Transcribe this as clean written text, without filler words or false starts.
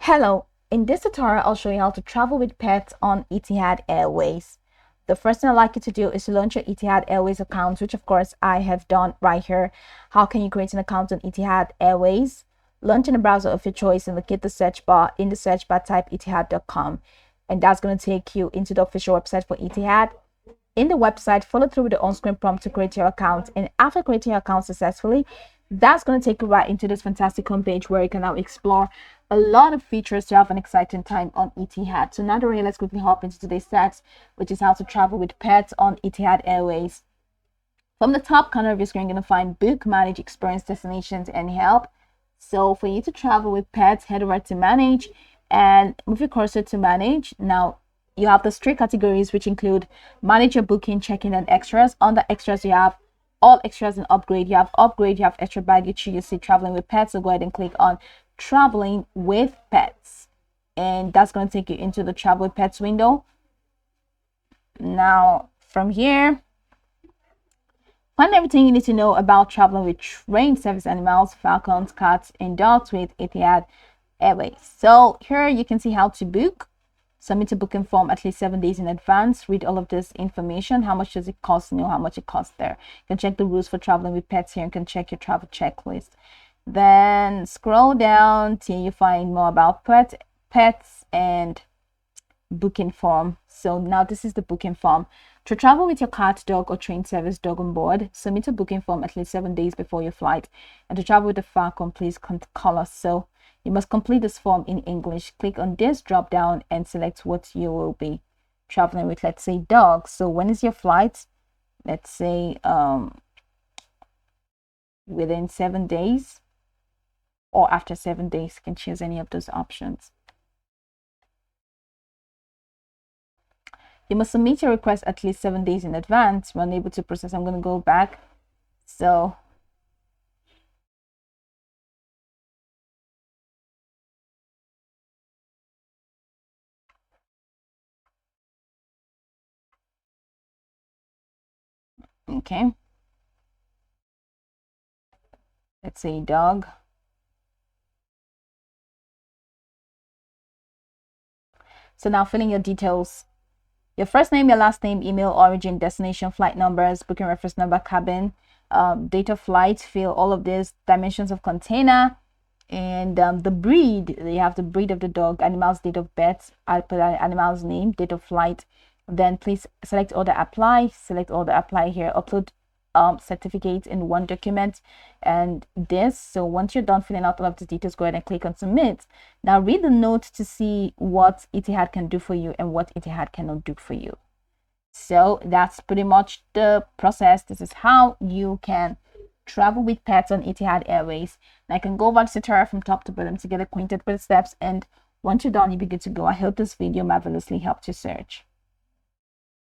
Hello, in this tutorial I'll show you how to travel with pets on Etihad Airways. The first thing I'd like you to do is to launch your Etihad Airways account, which of course I have done right here. How can you create an account on Etihad Airways? Launch in a browser of your choice and locate the search bar. In the search bar, type etihad.com, and that's going to take you into the official website for Etihad. In the website, follow through with the on-screen prompt to create your account, and after creating your account successfully, that's going to take you right into this fantastic homepage where you can now explore a lot of features to have an exciting time on Etihad. So now that let's quickly hop into today's text, which is how to travel with pets on Etihad Airways. From the top corner of your screen, you're going to find book, manage, experience, destinations, and help. So for you to travel with pets, head over to manage and move your cursor to manage. Now you have the three categories, which include manage your booking, check-in, and extras. Under extras, you have all extras and upgrade. You have upgrade, you have extra baggage, you see traveling with pets. So go ahead and click on traveling with pets, and that's going to take you into the travel with pets window. Now from here, find everything you need to know about traveling with trained service animals, falcons, cats, and dogs with Etihad Airways. So here you can see how to book. Submit a booking form at least 7 days in advance. Read all of this information. How much does it cost? Know how much it costs there. You can check the rules for traveling with pets here. You can check your travel checklist. Then scroll down till you find more about pets and booking form. So now this is the booking form. To travel with your cat, dog, or trained service dog on board, submit a booking form at least 7 days before your flight. And to travel with a falcon, please color. So you must complete this form in English. Click on this drop down and select what you will be traveling with. Let's say dog. So when is your flight? Let's say within 7 days or after 7 days. You can choose any of those options. You must submit your request at least 7 days in advance. When unable to process, I'm going to go back. So okay, let's say dog. So now filling your details: your first name, your last name, email, origin, destination, flight numbers, booking reference number, cabin, date of flight. Fill all of this, dimensions of container, and the breed. You have the breed of the dog, animal's date of birth. I'll put animal's name, date of flight. Then please select order apply. Select order apply here. Upload certificate in one document and this. So once you're done filling out all of the details, go ahead and click on submit. Now read the note to see what Etihad can do for you and what Etihad cannot do for you. So that's pretty much the process. This is how you can travel with pets on Etihad Airways. And I can go over the tutorial from top to bottom to get acquainted with the steps, and once you're done, you'll be good to go. I hope this video marvelously helped you search.